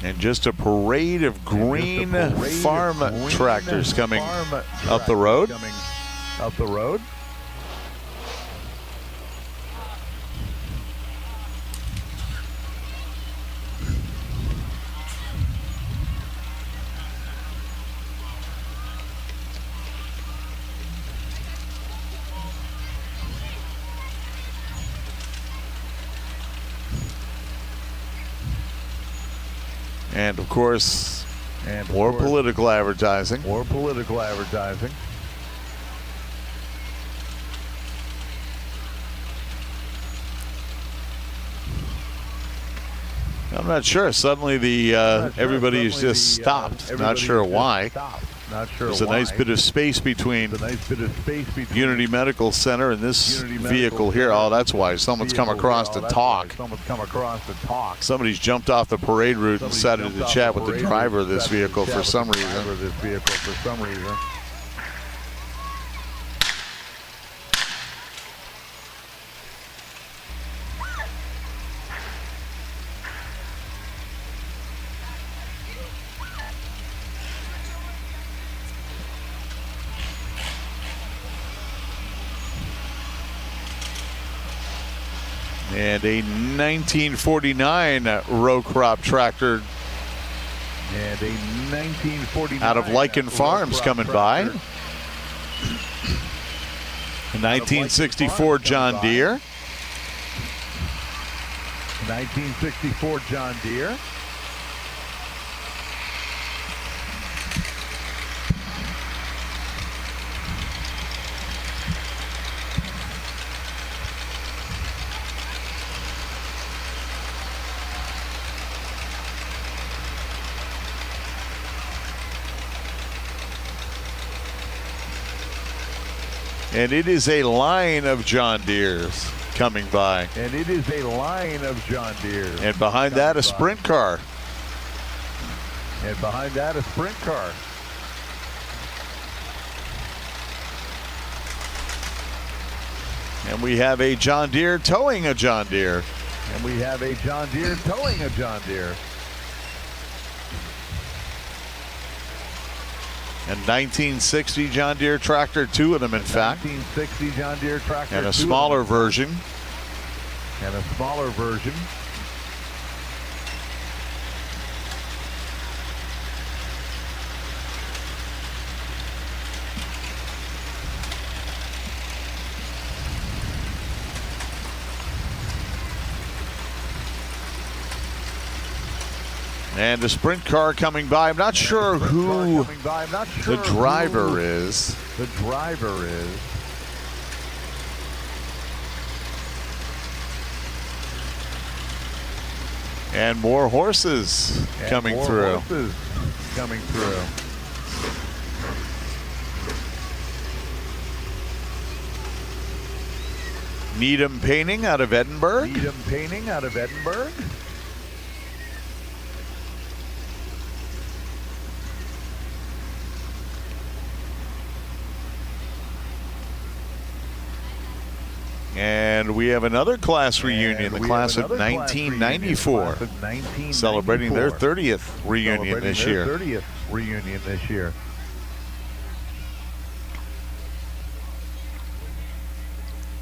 And just a parade of green farm tractors coming up the road. And of course, more political advertising. I'm not sure. Suddenly everybody's just stopped. Not sure why. There's a nice bit of space between Unity Medical Center and this vehicle here. Oh, that's why. Someone's come across to talk. Somebody's jumped off the parade route and decided to chat with the driver of this vehicle for some reason. And a 1949 row crop tractor out of Lycan Farms coming by. A 1964 John Deere. And it is a line of John Deeres coming by. And behind that, a sprint car. And we have a John Deere towing a John Deere. And 1960 John Deere tractor, two of them in fact. And a smaller version. And a sprint car coming by. I'm not sure who the driver is. And more horses coming through. Needham Painting out of Edinburgh. And we have another class reunion, the class of 1994, celebrating their 30th reunion this year.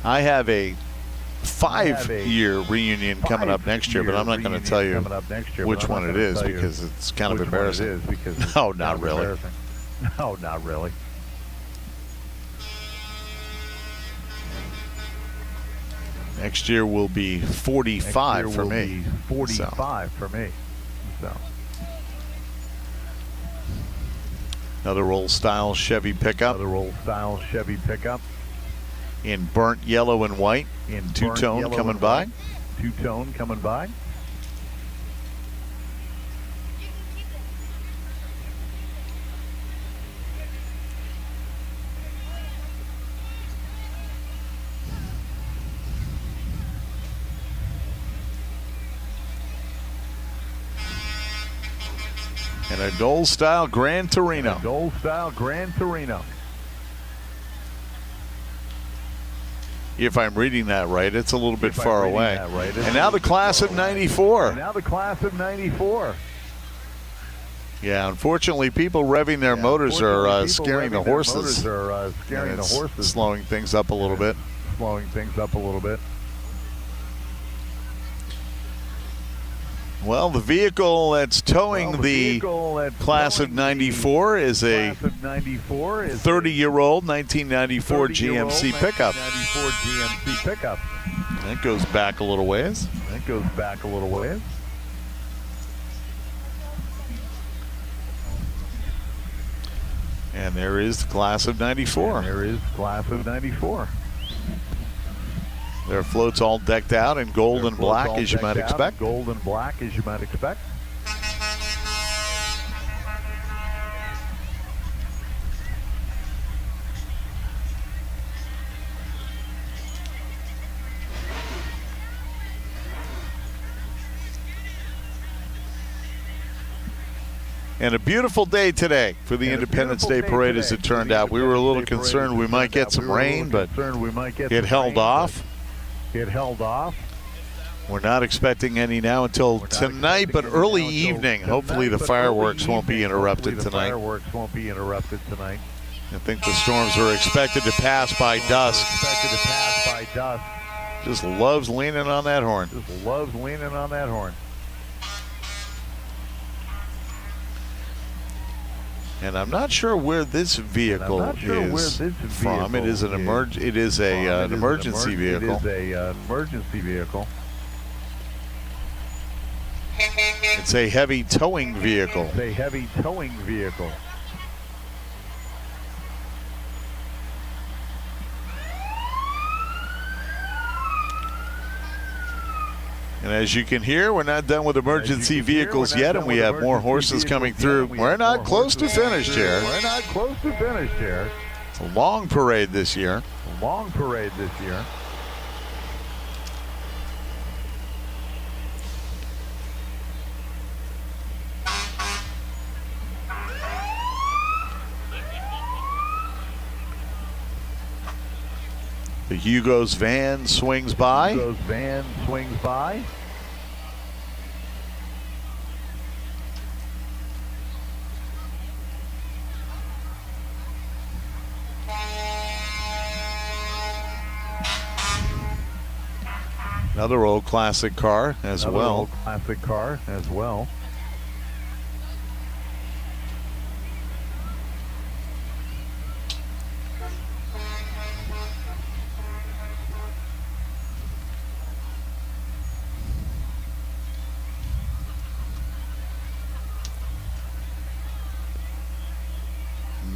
I have a 5-year reunion coming up next year, but I'm not going to tell you which one it is because it's kind of embarrassing. No, not really. Next year will be 45 for me. Another old-style Chevy pickup. In burnt yellow and white. In two-tone coming by.
Two-tone coming by.
And a Dole-style Gran Torino. If I'm reading that right, it's a little bit far away. And now the class of 94. Yeah, unfortunately, people revving their motors are scaring the horses. It's slowing things up a little bit. Well, the vehicle that's towing the class of 94 is a 30-year-old 1994 GMC pickup. That goes back a little ways. And there is the class of 94. Their floats all decked out in gold and black, as you might expect. And a beautiful day today for the Independence Day Parade, as it turned out. We were a little concerned we might get some rain, but it held off. We're not expecting any now until tonight, but early evening. Hopefully the fireworks won't be interrupted tonight. I think the storms are expected to pass by dusk. Just loves leaning on that horn. And I'm not sure where this vehicle is from. It is an emergency vehicle. It's a heavy towing vehicle. And as you can hear, we're not done with emergency vehicles yet, and we have more horses coming through. We're not close to finished here. It's a long parade this year. The Hugo's van swings by. Another old classic car as well.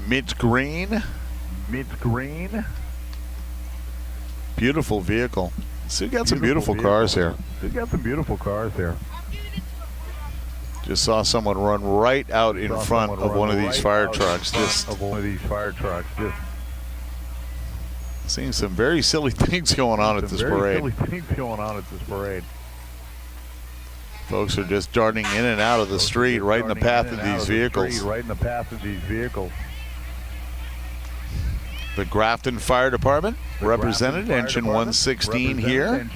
Mint green. Beautiful vehicle. So you got some beautiful cars here. Just saw someone run right out in front of one of these fire trucks. Just seeing some very silly things going on at this parade. Folks are just darting in and out of the street right in the path of these vehicles. The Grafton Fire Department represented, engine 116 here.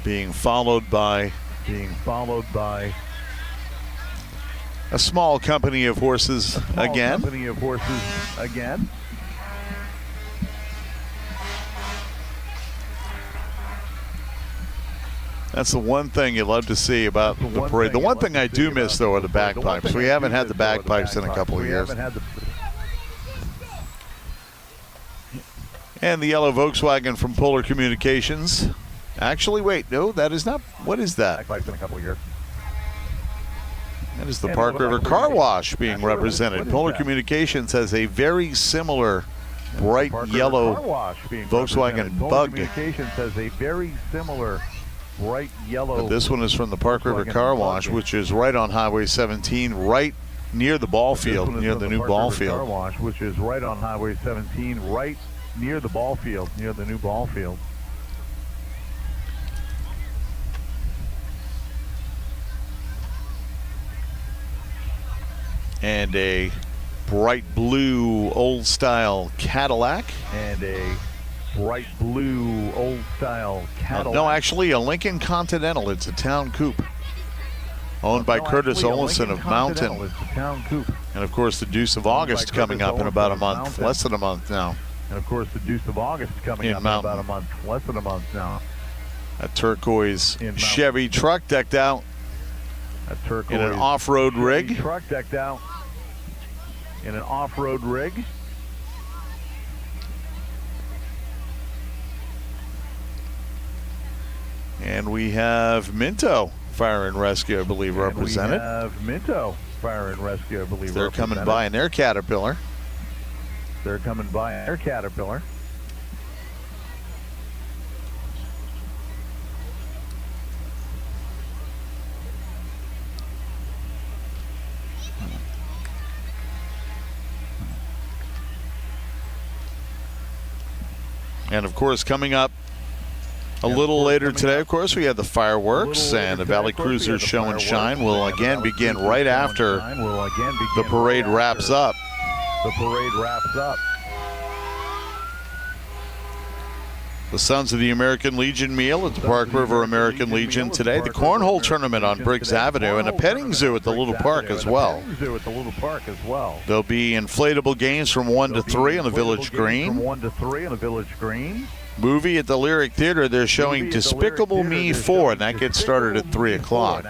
Being followed by a small company of horses again. That's the one thing you love to see about the parade. The one thing I do miss, though, are the bagpipes. We haven't had the bagpipes in a couple of years. And the yellow Volkswagen from Polar Communications. Actually, wait, no, that is not. What is that? That is the Park River Car Wash being represented. Polar Communications has a very similar bright yellow Volkswagen Bug.
Communications has a very similar bright yellow.
But this one is from the Park River Car Wash, which is right on Highway 17, right near the ball field, near the new ball field.
Car Wash, which is right on Highway 17, right near the ball field, near the new ball field.
And a bright blue old-style Cadillac.
And a bright blue old-style Cadillac.
No, actually a Lincoln Continental. It's a town coupe. Owned by Curtis Olson of Mountain.
It's a town coupe.
And, of course, the Deuce of August coming up in about a month. Less than a month now.
And, of course, the Deuce of August coming up in about a month. Less than a month now.
A turquoise Chevy truck decked out in an off-road rig.
Truck decked out in an off-road rig.
And we have Minto Fire and Rescue, I believe, represented.
We have Minto Fire and Rescue, I believe,
They're coming by in their Caterpillar.
They're coming by in their Caterpillar.
And, of course, coming up a little later today, of course, we have the fireworks, and the Valley Cruisers Show and Shine will again begin right after the parade wraps up.
The parade wraps up.
The Sons of the American Legion meal at the Park River American Legion today. The Cornhole Tournament on Briggs Avenue, and a petting zoo at the Little Park as well. There'll be inflatable games from 1 to 3 on the Village Green. Movie at the Lyric Theater. They're showing Despicable Me 4, and that gets started at 3 o'clock.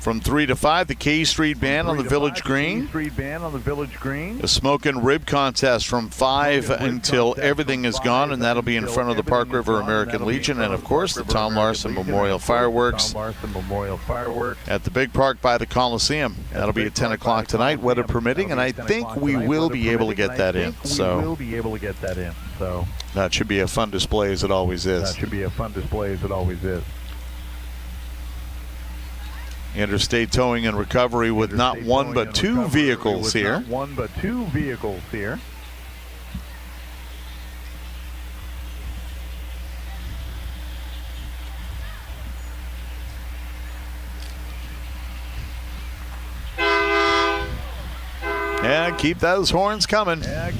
From 3 to 5, the K Street Band on the Village Green. The Smoke and Rib Contest from 5 until everything is gone, and that'll be in front of the Park River American Legion. And, of course, the Tom Larson Memorial Fireworks at the big park by the Coliseum. That'll be at 10 o'clock tonight, weather permitting, and I think we will be able to get that in. So that should be a fun display, as it always is. Interstate Towing and Recovery with not one but two vehicles here. Yeah, keep those horns coming. Yeah.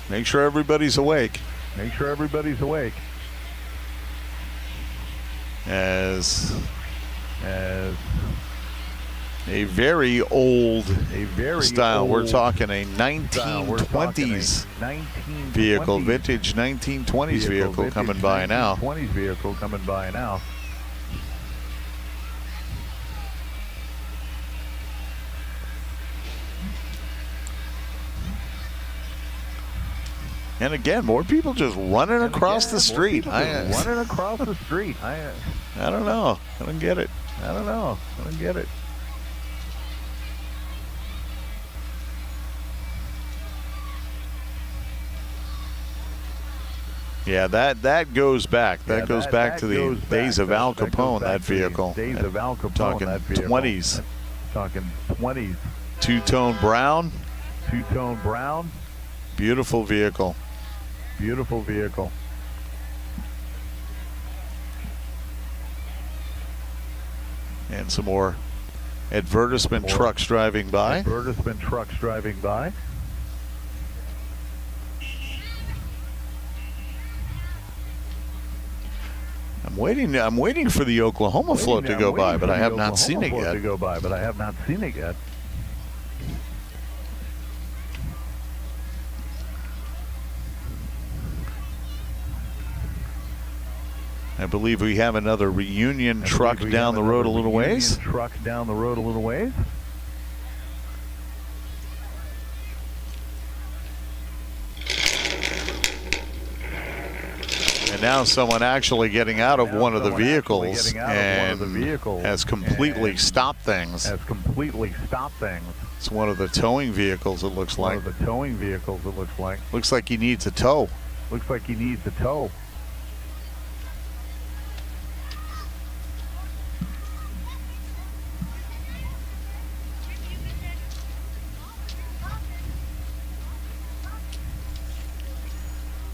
Make sure everybody's awake. As a very old style. We're talking a 1920s vehicle, vintage 1920s vehicle coming by now. And again, more people just running across the street. I don't know. I don't get it. Yeah, that goes back. That goes back to the days of Al Capone, that vehicle. Talking 20s. Two-tone brown. Beautiful vehicle. And some more advertisement trucks driving by. I'm waiting for the Oklahoma float to go by, but I have not seen it yet. I believe we have another reunion truck down the road a little ways. And And now someone actually getting out of one of the vehicles and has completely stopped things. It's one of the towing vehicles, it looks like. Looks like he needs a tow.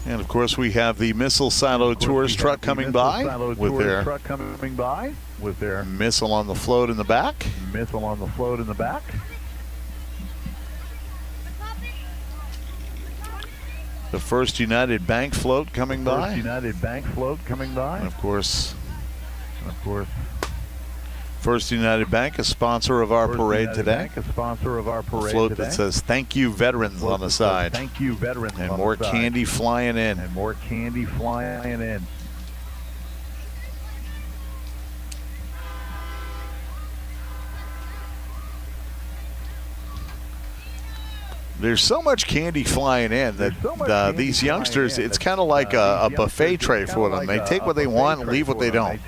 And of course, we have the Missile Silo Tours truck coming by with their missile on the float in the back. The First United Bank float coming by. And of course, First United Bank, a sponsor of our parade today. A float that says "Thank you, veterans" on the side. And more candy flying in. There's so much candy flying in that these youngsters, it's kind of like a buffet tray for them. They take what they want and leave what they don't.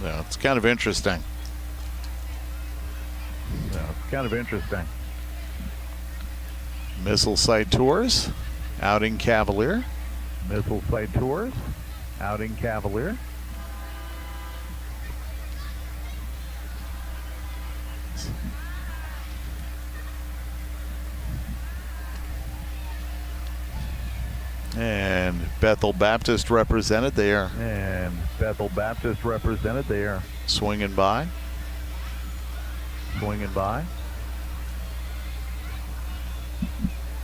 Yeah, it's kind of interesting. Missile Site Tours, Outing Cavalier. And Bethel Baptist represented there. Swinging by.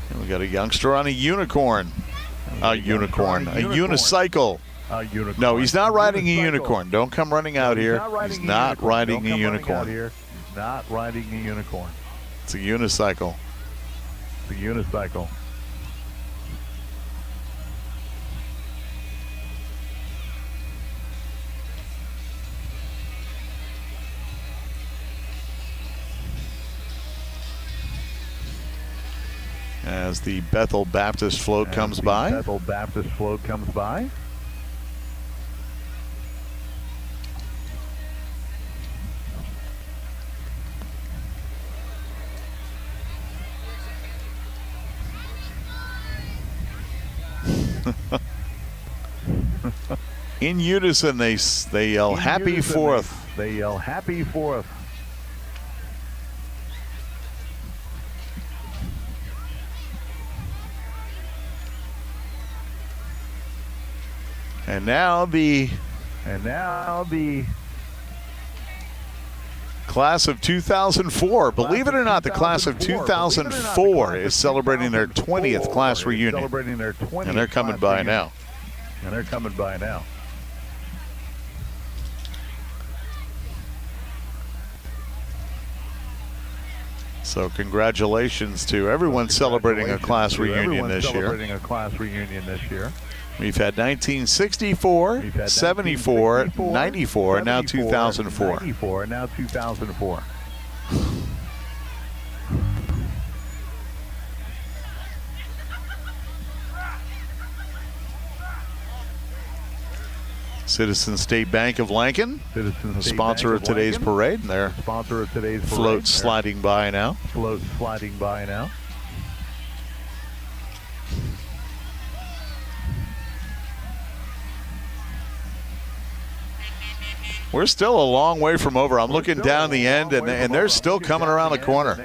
And we got a youngster on a unicorn. A unicycle. No, he's not riding a unicorn. Don't come running out here. He's not riding a unicorn. It's a unicycle. As the Bethel Baptist float comes by. In unison, they yell "Happy 4th." And now the class of 2004. Believe it or not, the class of 2004 is celebrating their 20th class reunion. And they're coming by now. So congratulations to everyone celebrating a class reunion this year. We've had 1964, 74, 94, and now 2004. Citizen State Bank of Lankin, sponsor of today's parade, and their float sliding by now. We're still a long way from over. I'm looking down the end, and they're still coming around the corner.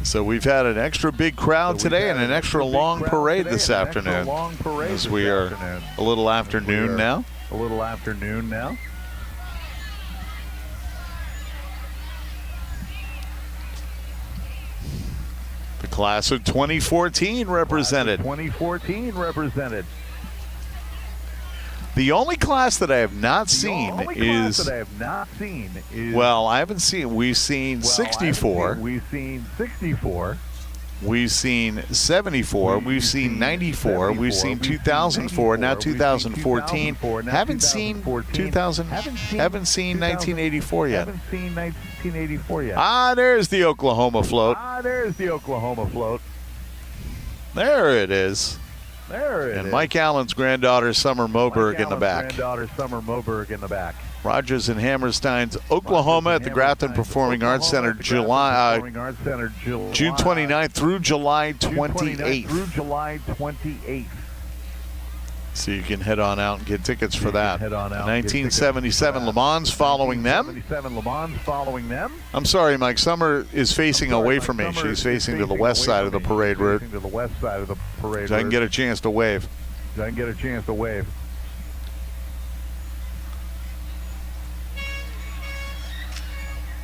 So we've had an extra big crowd today and an extra long parade this afternoon, as we are a little after noon now. The class of 2014 represented. The only class that I have not seen is, well, I haven't seen, we've seen 64. We've seen 74. We've seen 94. We've seen 2004. Now 2014. Haven't seen 2000. Haven't seen 1984 yet.
Haven't seen 1984 yet.
There's the Oklahoma float.
There's the Oklahoma float.
There it is.
There it is.
And Mike Allen's granddaughter, Summer Moberg, in the back.
Granddaughter, Summer Moberg, in the back.
Rogers and Hammerstein's Oklahoma at the Grafton Performing Arts Center, June 29th through July 28th.
Through July 28th.
So you can head on out and get tickets for that. 1977 Le Mans following them. I'm sorry, Mike. Summer is facing away from me. She's facing to the west side of the parade route. So I can get a chance to wave.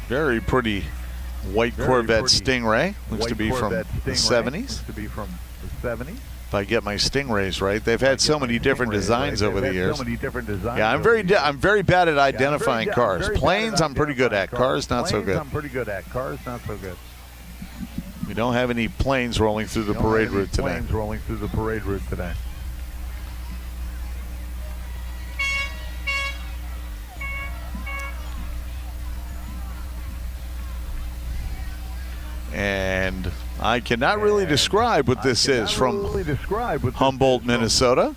Very pretty white Corvette Stingray. Looks to be from the 70s. If I get my Stingrays right, they've had so many different designs over the years. Yeah, I'm very bad at identifying cars. Planes, I'm pretty good at. Cars, not so good. We don't have any planes rolling through the parade route today. And I cannot really describe what this is from Humboldt, Minnesota.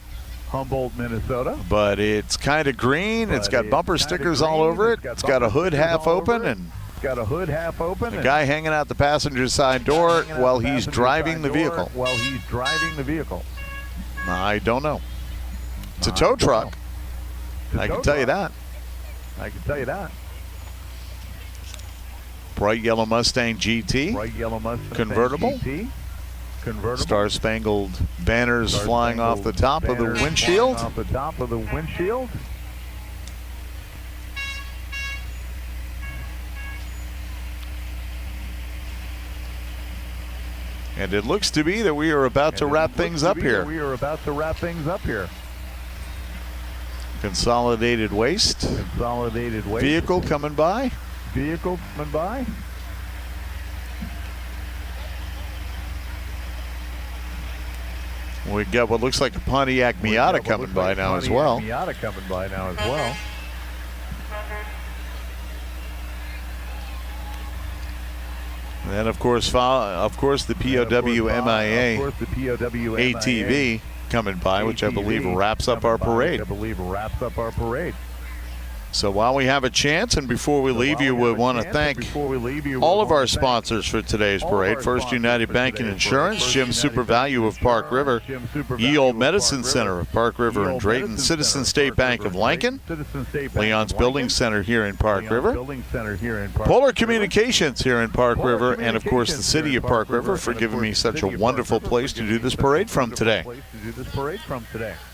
But it's kind of green. It's got bumper stickers all over it. It's got a hood half open, and a guy hanging out the passenger side door while he's driving the vehicle. I don't know. It's a tow truck. I can tell you that. Bright yellow Mustang GT. Convertible. Star-spangled banners flying off the top of the windshield. And it looks to be that we are about to wrap things up here. Consolidated waste. Vehicle coming by. We got what looks like a Pontiac Miata coming by now as well. And then of course the POW MIA ATV coming by, which I believe wraps up our parade. So while we have a chance, and before we leave you, we want to thank all of our sponsors for today's parade. First United Bank and Insurance, Jim Super Value of Park River, Ye Olde Medicine Center of Park River and Drayton, Citizen State Bank of Lincoln, Leon's Building Center here in Park River, Polar Communications here in Park River, and of course the City of Park River for giving me such a wonderful place to do this parade from today.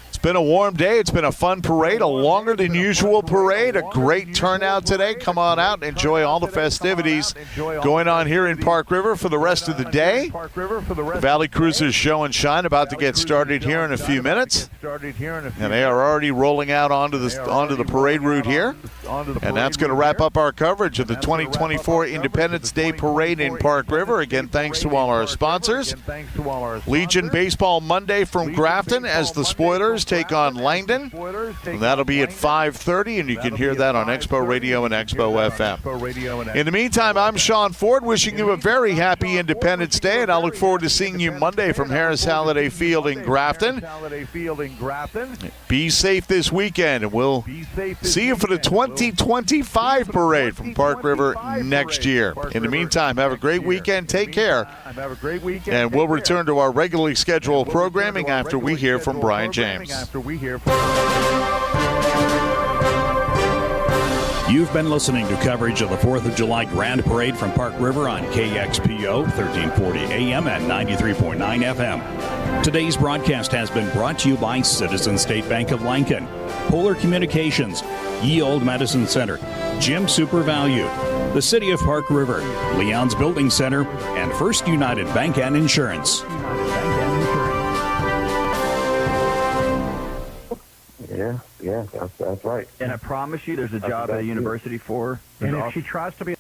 It's been a warm day. It's been a fun parade, a longer than usual parade, a great turnout today. Come on out and enjoy all the festivities going on here in Park River for the rest of the day. The Valley Cruisers Show and Shine about to get started here in a few minutes. And they are already rolling out onto the parade route here. And that's going to wrap up our coverage of the 2024 Independence Day Parade in Park River. Again, thanks to all our sponsors. Legion Baseball Monday from Grafton as the Spoilers take on Langdon. And that'll be at 5:30, and you can hear that on Expo Radio and Expo FM. In the meantime, I'm Sean Ford, wishing you a very happy Independence Day, and I look forward to seeing you Monday from Harris Halliday Field in Grafton. Be safe this weekend, and we'll see you for the 2025 parade from Park River next year. In the meantime, have a great weekend. Take care. And we'll return to our regularly scheduled programming after we hear from Brian James.
You've been listening to coverage of the 4th of July Grand Parade from Park River on KXPO 1340 AM and 93.9 FM. Today's broadcast has been brought to you by Citizen State Bank of Lincoln, Polar Communications, Ye Olde Medicine Center, Jim Super Value, the City of Park River, Leon's Building Center, and First United Bank and Insurance.
Yeah, that's right.
And I promise you there's a job at a university for her. And if she tries to be